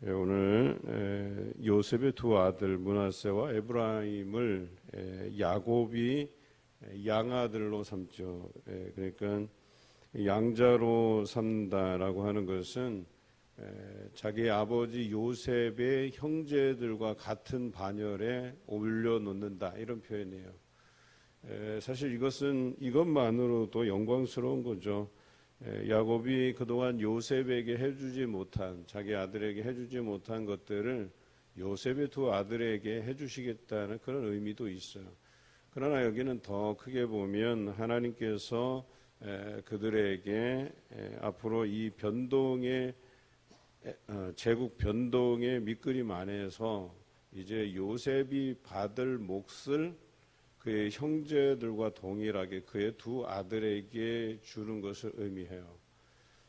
오늘 요셉의 두 아들 므낫세와 에브라임을 야곱이 양아들로 삼죠. 그러니까 양자로 삼다라고 하는 것은 자기 아버지 요셉의 형제들과 같은 반열에 올려놓는다, 이런 표현이에요. 사실 이것만으로도 영광스러운 거죠. 야곱이 그동안 요셉에게 해주지 못한, 자기 아들에게 해주지 못한 것들을 요셉의 두 아들에게 해주시겠다는 그런 의미도 있어요. 그러나 여기는 더 크게 보면 하나님께서 그들에게 앞으로 이 제국 변동의 밑그림 안에서 이제 요셉이 받을 몫을 그의 형제들과 동일하게 그의 두 아들에게 주는 것을 의미해요.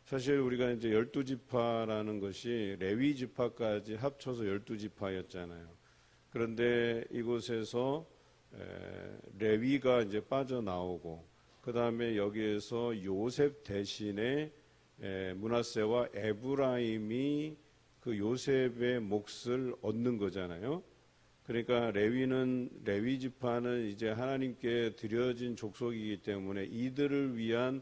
사실 우리가 이제 12지파라는 것이 레위 지파까지 합쳐서 12지파였잖아요. 그런데 이곳에서 레위가 이제 빠져나오고, 그 다음에 여기에서 요셉 대신에 므낫세와 에브라임이 그 요셉의 몫을 얻는 거잖아요. 그러니까 레위 지파는 이제 하나님께 드려진 족속이기 때문에 이들을 위한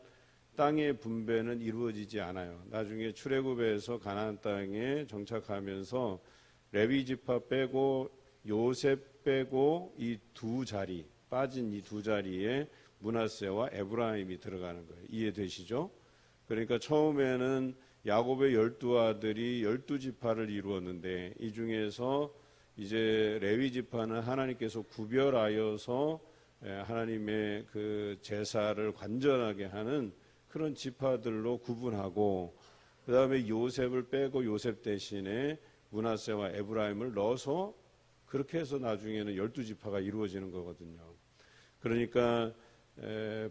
땅의 분배는 이루어지지 않아요. 나중에 출애굽에서 가나안 땅에 정착하면서 레위 지파 빼고 요셉 빼고 빠진 이 두 자리에 므낫세와 에브라임이 들어가는 거예요. 이해되시죠? 그러니까 처음에는 야곱의 12아들이 12지파를 이루었는데, 이 중에서 이제 레위 지파는 하나님께서 구별하여서 하나님의 그 제사를 관전하게 하는 그런 지파들로 구분하고, 그 다음에 요셉을 빼고 요셉 대신에 므낫세와 에브라임을 넣어서 그렇게 해서 나중에는 12지파가 이루어지는 거거든요. 그러니까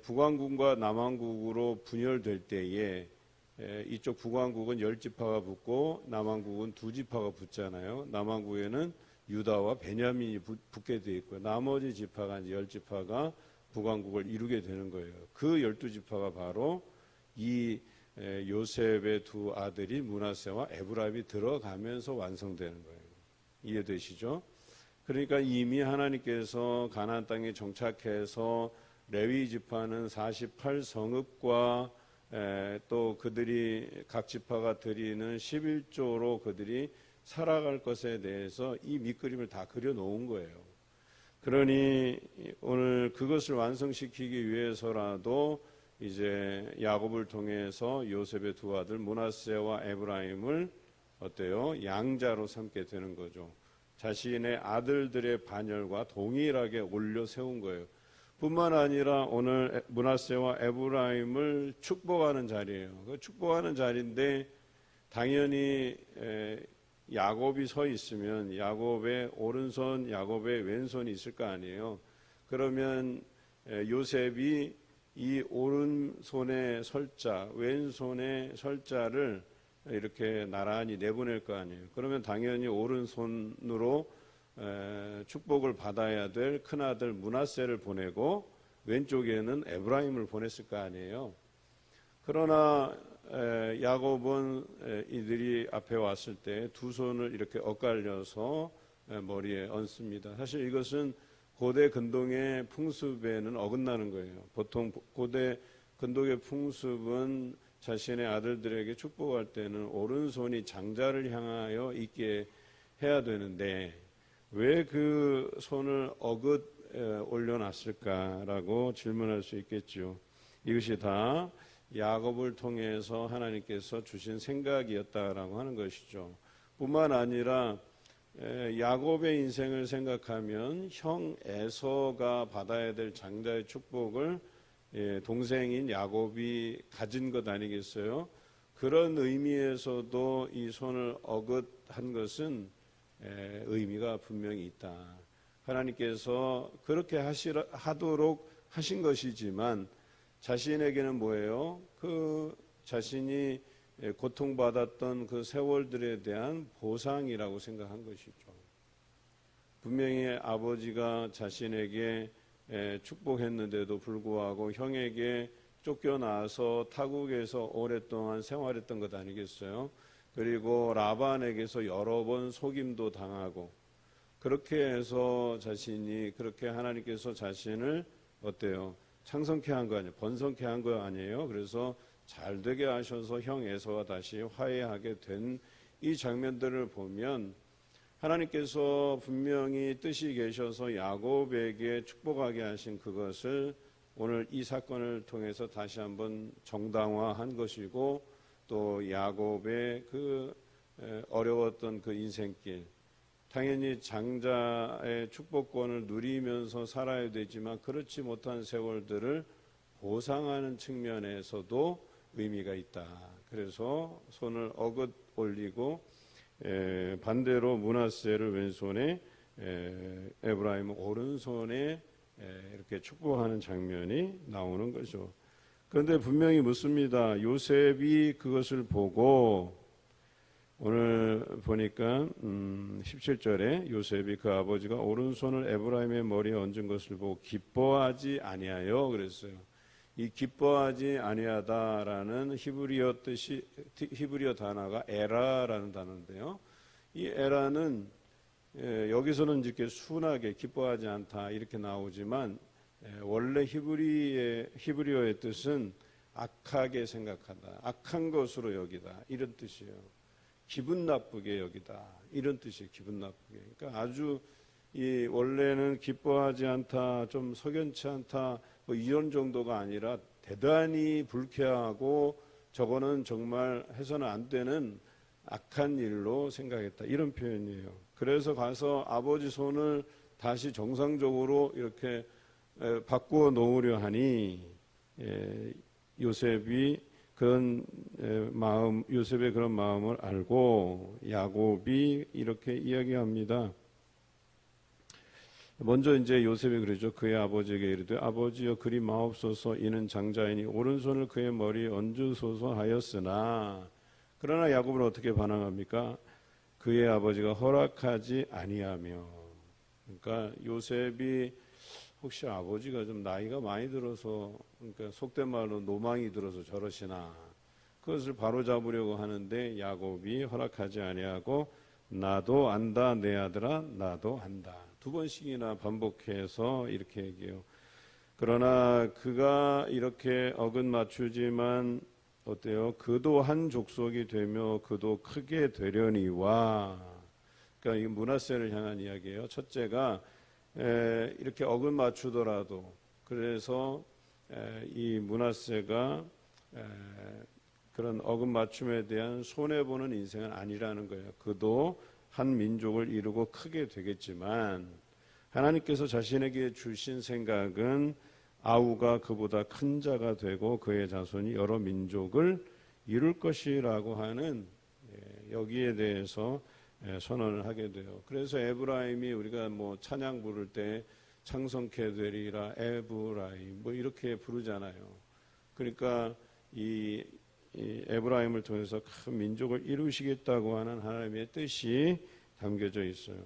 북왕국과 남왕국으로 분열될 때에 이쪽 북왕국은 10지파가 붙고 남왕국은 2지파가 붙잖아요. 남왕국에는 유다와 베냐민이 붙게 되어 있고요. 나머지 지파가 이제 10지파가 북왕국을 이루게 되는 거예요. 그 12지파가 바로 이 요셉의 두 아들이 므낫세와 에브라임이 들어가면서 완성되는 거예요. 이해되시죠? 그러니까 이미 하나님께서 가나안 땅에 정착해서 레위 지파는 48성읍과 또 그들이 각 지파가 드리는 11조로 그들이 살아갈 것에 대해서 이 밑그림을 다 그려놓은 거예요. 그러니 오늘 그것을 완성시키기 위해서라도 이제 야곱을 통해서 요셉의 두 아들 므낫세와 에브라임을 양자로 삼게 되는 거죠. 자신의 아들들의 반열과 동일하게 올려 세운 거예요. 뿐만 아니라 오늘 므낫세와 에브라임을 축복하는 자리예요. 그 축복하는 자리인데, 당연히 야곱이 서 있으면 야곱의 오른손, 야곱의 왼손이 있을 거 아니에요. 그러면 요셉이 이 오른손의 설자, 왼손의 설자를 이렇게 나란히 내보낼 거 아니에요. 그러면 당연히 오른손으로 축복을 받아야 될 큰아들 므낫세를 보내고 왼쪽에는 에브라임을 보냈을 거 아니에요. 그러나 야곱은 이들이 앞에 왔을 때 두 손을 이렇게 엇갈려서 머리에 얹습니다. 사실 이것은 고대 근동의 풍습에는 어긋나는 거예요. 보통 고대 근동의 풍습은 자신의 아들들에게 축복할 때는 오른손이 장자를 향하여 있게 해야 되는데, 왜 그 손을 올려놨을까라고 질문할 수 있겠죠. 이것이 다 야곱을 통해서 하나님께서 주신 생각이었다라고 하는 것이죠. 뿐만 아니라 야곱의 인생을 생각하면 형 에서가 받아야 될 장자의 축복을 동생인 야곱이 가진 것 아니겠어요? 그런 의미에서도 이 손을 어긋한 것은 의미가 분명히 있다. 하나님께서 그렇게 하도록 하신 것이지만, 자신에게는 뭐예요? 그 자신이 고통받았던 그 세월들에 대한 보상이라고 생각한 것이죠. 분명히 아버지가 자신에게 축복했는데도 불구하고 형에게 쫓겨나서 타국에서 오랫동안 생활했던 것 아니겠어요? 그리고 라반에게서 여러 번 속임도 당하고 그렇게 해서 자신이 그렇게 하나님께서 자신을 어때요? 창성케 한 거 아니에요? 번성케 한 거 아니에요? 그래서 잘 되게 하셔서 형 에서와 다시 화해하게 된 이 장면들을 보면 하나님께서 분명히 뜻이 계셔서 야곱에게 축복하게 하신 그것을 오늘 이 사건을 통해서 다시 한번 정당화한 것이고 또 야곱의 그 어려웠던 그 인생길 당연히 장자의 축복권을 누리면서 살아야 되지만 그렇지 못한 세월들을 보상하는 측면에서도 의미가 있다. 그래서 손을 어긋 올리고 반대로 므낫세를 왼손에 에브라임은 오른손에 이렇게 축복하는 장면이 나오는 거죠. 그런데 분명히 묻습니다. 요셉이 그것을 보고 오늘 보니까 17절에 요셉이 그 아버지가 오른손을 에브라임의 머리에 얹은 것을 보고 기뻐하지 아니하여 그랬어요. 이 기뻐하지 아니하다라는 히브리어 단어가 에라라는 단어인데요. 이 에라는 여기서는 이렇게 순하게 기뻐하지 않다 이렇게 나오지만 원래 히브리어의 뜻은 악하게 생각하다, 악한 것으로 여기다 이런 뜻이에요. 기분 나쁘게 여기다 이런 뜻이에요. 기분 나쁘게. 그러니까 아주 이 원래는 기뻐하지 않다, 좀 석연치 않다 뭐 이런 정도가 아니라 대단히 불쾌하고 저거는 정말 해서는 안 되는 악한 일로 생각했다 이런 표현이에요. 그래서 가서 아버지 손을 다시 정상적으로 이렇게 바꾸어 놓으려 하니 요셉이 그런 요셉의 그런 마음을 알고 야곱이 이렇게 이야기합니다. 먼저 이제 요셉이 그러죠. 그의 아버지에게 이르되 아버지여 그리 마옵소서 이는 장자이니 오른손을 그의 머리에 얹으소서 하였으나 그러나 야곱은 어떻게 반항합니까? 그의 아버지가 허락하지 아니하며. 그러니까 요셉이 혹시 아버지가 좀 나이가 많이 들어서 그러니까 속된 말로 노망이 들어서 저러시나 그것을 바로잡으려고 하는데 야곱이 허락하지 아니하고 나도 안다 내 아들아 나도 안다. 두 번씩이나 반복해서 이렇게 얘기해요. 그러나 그가 이렇게 어긋 맞추지만 어때요? 그도 한 족속이 되며 그도 크게 되려니와. 그러니까 이 므낫세를 향한 이야기예요. 첫째가 이렇게 어긋 맞추더라도 그래서 이 므낫세가 그런 어긋 맞춤에 대한 손해보는 인생은 아니라는 거예요. 그도 한 민족을 이루고 크게 되겠지만 하나님께서 자신에게 주신 생각은 아우가 그보다 큰 자가 되고 그의 자손이 여러 민족을 이룰 것이라고 하는 여기에 대해서 선언을 하게 돼요. 그래서 에브라임이 우리가 뭐 찬양 부를 때 창성케 되리라 에브라임 뭐 이렇게 부르잖아요. 그러니까 이 에브라임을 통해서 큰 민족을 이루시겠다고 하는 하나님의 뜻이 담겨져 있어요.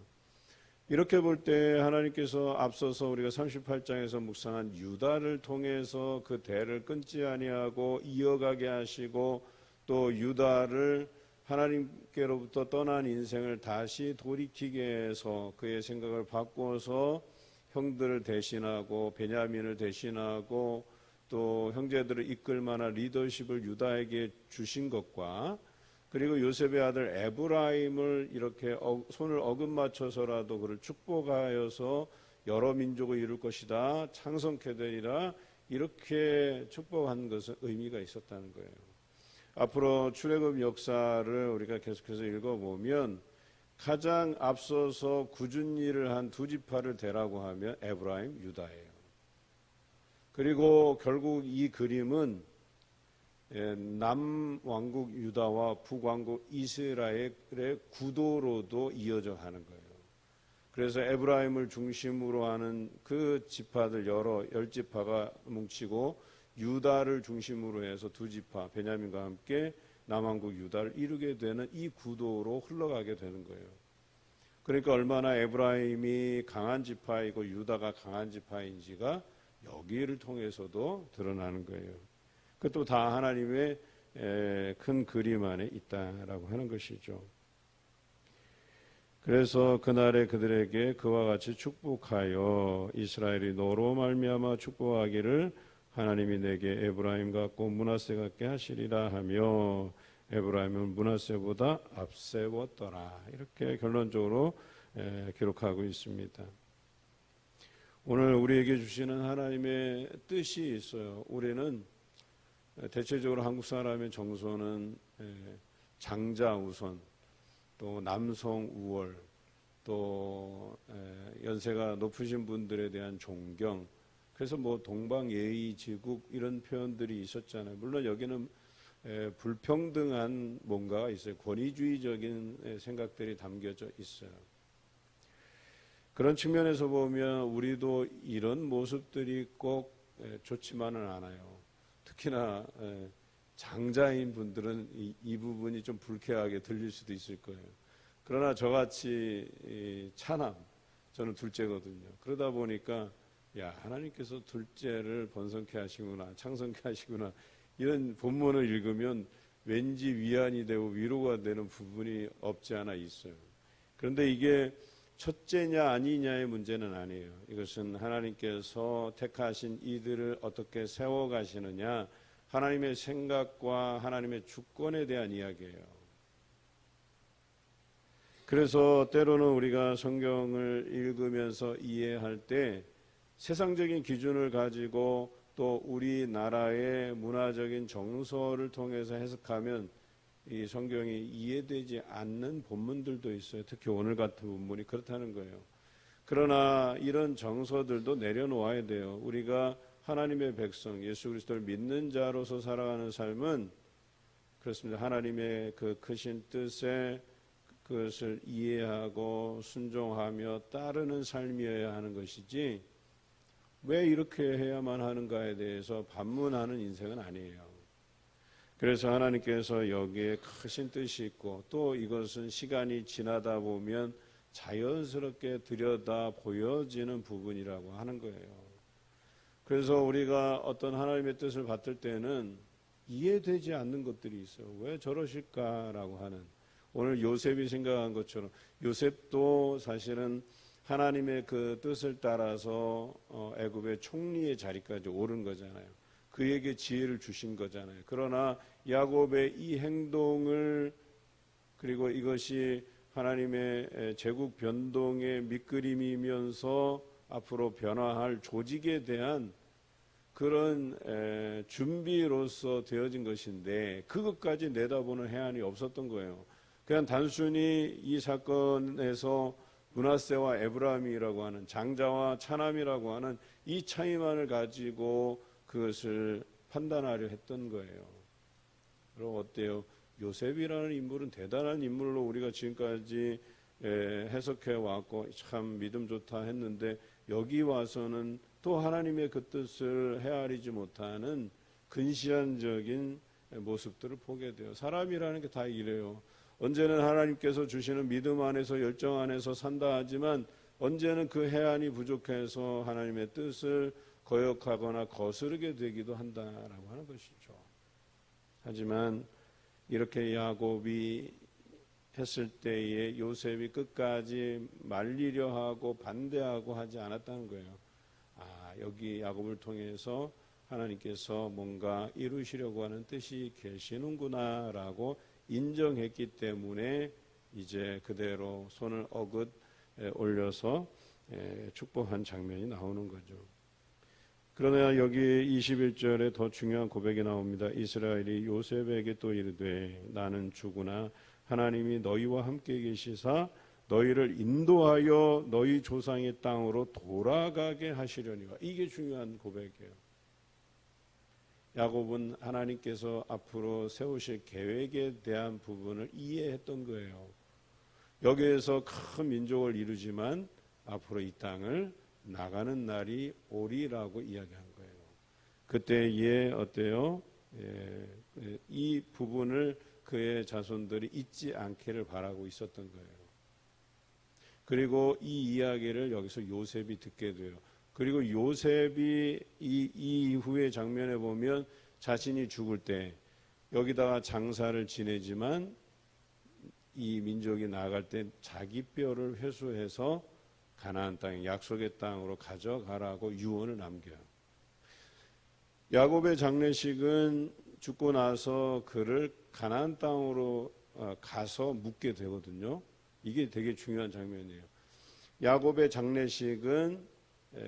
이렇게 볼 때 하나님께서 앞서서 우리가 38장에서 묵상한 유다를 통해서 그 대를 끊지 아니하고 이어가게 하시고 또 유다를 하나님께로부터 떠난 인생을 다시 돌이키게 해서 그의 생각을 바꿔서 형들을 대신하고 베냐민을 대신하고 또 형제들을 이끌 만한 리더십을 유다에게 주신 것과 그리고 요셉의 아들 에브라임을 이렇게 손을 어긋 맞춰서라도 그를 축복하여서 여러 민족을 이룰 것이다. 창성케 되리라. 이렇게 축복한 것은 의미가 있었다는 거예요. 앞으로 출애굽 역사를 우리가 계속해서 읽어보면 가장 앞서서 굳은 일을 한 두 지파를 대라고 하면 에브라임, 유다예요. 그리고 결국 이 그림은 남왕국 유다와 북왕국 이스라엘의 구도로도 이어져 가는 거예요. 그래서 에브라임을 중심으로 하는 그 지파들 여러 10지파가 뭉치고 유다를 중심으로 해서 두 지파 베냐민과 함께 남왕국 유다를 이루게 되는 이 구도로 흘러가게 되는 거예요. 그러니까 얼마나 에브라임이 강한 지파이고 유다가 강한 지파인지가 여기를 통해서도 드러나는 거예요. 그것도 다 하나님의 큰 그림 안에 있다라고 하는 것이죠. 그래서 그날에 그들에게 그와 같이 축복하여 이스라엘이 너로 말미암아 축복하기를 하나님이 내게 에브라임 같고 므낫세 같게 하시리라 하며 에브라임은 므낫세보다 앞세웠더라. 이렇게 결론적으로 기록하고 있습니다. 오늘 우리에게 주시는 하나님의 뜻이 있어요. 우리는 대체적으로 한국 사람의 정서는 장자 우선, 또 남성 우월, 또 연세가 높으신 분들에 대한 존경, 그래서 뭐 동방예의지국 이런 표현들이 있었잖아요. 물론 여기는 불평등한 뭔가가 있어요. 권위주의적인 생각들이 담겨져 있어요. 그런 측면에서 보면 우리도 이런 모습들이 꼭 좋지만은 않아요. 특히나 장자인 분들은 이 부분이 좀 불쾌하게 들릴 수도 있을 거예요. 그러나 저같이 차남, 저는 둘째거든요. 그러다 보니까 야, 하나님께서 둘째를 번성케 하시구나, 창성케 하시구나, 이런 본문을 읽으면 왠지 위안이 되고 위로가 되는 부분이 없지 않아 있어요. 그런데 이게 첫째냐 아니냐의 문제는 아니에요. 이것은 하나님께서 택하신 이들을 어떻게 세워가시느냐, 하나님의 생각과 하나님의 주권에 대한 이야기예요. 그래서 때로는 우리가 성경을 읽으면서 이해할 때 세상적인 기준을 가지고 또 우리나라의 문화적인 정서를 통해서 해석하면 이 성경이 이해되지 않는 본문들도 있어요. 특히 오늘 같은 본문이 그렇다는 거예요. 그러나 이런 정서들도 내려놓아야 돼요. 우리가 하나님의 백성, 예수 그리스도를 믿는 자로서 살아가는 삶은 그렇습니다. 하나님의 그 크신 뜻에 그것을 이해하고 순종하며 따르는 삶이어야 하는 것이지, 왜 이렇게 해야만 하는가에 대해서 반문하는 인생은 아니에요. 그래서 하나님께서 여기에 크신 뜻이 있고, 또 이것은 시간이 지나다 보면 자연스럽게 들여다 보여지는 부분이라고 하는 거예요. 그래서 우리가 어떤 하나님의 뜻을 받들 때는 이해되지 않는 것들이 있어요. 왜 저러실까라고 하는, 오늘 요셉이 생각한 것처럼 요셉도 사실은 하나님의 그 뜻을 따라서 애굽의 총리의 자리까지 오른 거잖아요. 그에게 지혜를 주신 거잖아요. 그러나 야곱의 이 행동을, 그리고 이것이 하나님의 제국 변동의 밑그림이면서 앞으로 변화할 조직에 대한 그런 준비로서 되어진 것인데, 그것까지 내다보는 해안이 없었던 거예요. 그냥 단순히 이 사건에서 므낫세와 에브라임이라고 하는, 장자와 차남이라고 하는 이 차이만을 가지고 그것을 판단하려 했던 거예요. 그럼 어때요? 요셉이라는 인물은 대단한 인물로 우리가 지금까지 해석해 왔고 참 믿음 좋다 했는데, 여기 와서는 또 하나님의 그 뜻을 헤아리지 못하는 근시안적인 모습들을 보게 돼요. 사람이라는 게 다 이래요. 언제는 하나님께서 주시는 믿음 안에서 열정 안에서 산다 하지만 언제는 그 해안이 부족해서 하나님의 뜻을 거역하거나 거스르게 되기도 한다라고 하는 것이죠. 하지만 이렇게 야곱이 했을 때에 요셉이 끝까지 말리려 하고 반대하고 하지 않았다는 거예요. 여기 야곱을 통해서 하나님께서 뭔가 이루시려고 하는 뜻이 계시는구나라고 인정했기 때문에 이제 그대로 손을 어긋 올려서 축복한 장면이 나오는 거죠. 그러나 여기 21절에 더 중요한 고백이 나옵니다. 이스라엘이 요셉에게 또 이르되 나는 주구나 하나님이 너희와 함께 계시사 너희를 인도하여 너희 조상의 땅으로 돌아가게 하시려니와. 이게 중요한 고백이에요. 야곱은 하나님께서 앞으로 세우실 계획에 대한 부분을 이해했던 거예요. 여기에서 큰 민족을 이루지만 앞으로 이 땅을 나가는 날이 오리라고 이야기한 거예요. 그때에 어때요? 이 부분을 그의 자손들이 잊지 않기를 바라고 있었던 거예요. 그리고 이 이야기를 여기서 요셉이 듣게 돼요. 그리고 요셉이 이 이후의 장면에 보면 자신이 죽을 때 여기다가 장사를 지내지만 이 민족이 나아갈 때 자기 뼈를 회수해서 가나안 땅, 약속의 땅으로 가져가라고 유언을 남겨요. 야곱의 장례식은 죽고 나서 그를 가나안 땅으로 가서 묻게 되거든요. 이게 되게 중요한 장면이에요. 야곱의 장례식은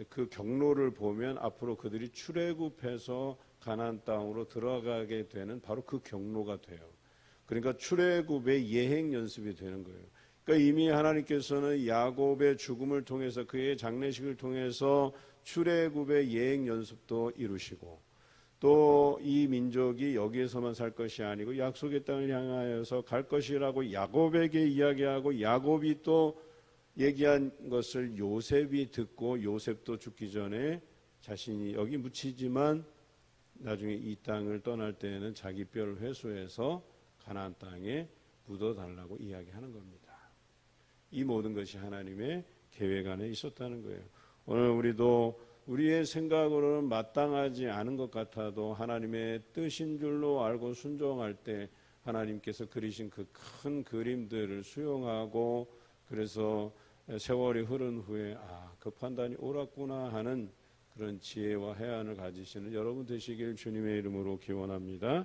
그 경로를 보면 앞으로 그들이 출애굽해서 가나안 땅으로 들어가게 되는 바로 그 경로가 돼요. 그러니까 출애굽의 예행 연습이 되는 거예요. 그러니까 이미 하나님께서는 야곱의 죽음을 통해서 그의 장례식을 통해서 출애굽의 예행 연습도 이루시고 또 이 민족이 여기에서만 살 것이 아니고 약속의 땅을 향하여서 갈 것이라고 야곱에게 이야기하고 야곱이 또 얘기한 것을 요셉이 듣고 요셉도 죽기 전에 자신이 여기 묻히지만 나중에 이 땅을 떠날 때에는 자기 뼈를 회수해서 가나안 땅에 묻어달라고 이야기하는 겁니다. 이 모든 것이 하나님의 계획 안에 있었다는 거예요. 오늘 우리도 우리의 생각으로는 마땅하지 않은 것 같아도 하나님의 뜻인 줄로 알고 순종할 때 하나님께서 그리신 그 큰 그림들을 수용하고 그래서 세월이 흐른 후에 그 판단이 옳았구나 하는 그런 지혜와 해안을 가지시는 여러분 되시길 주님의 이름으로 기원합니다.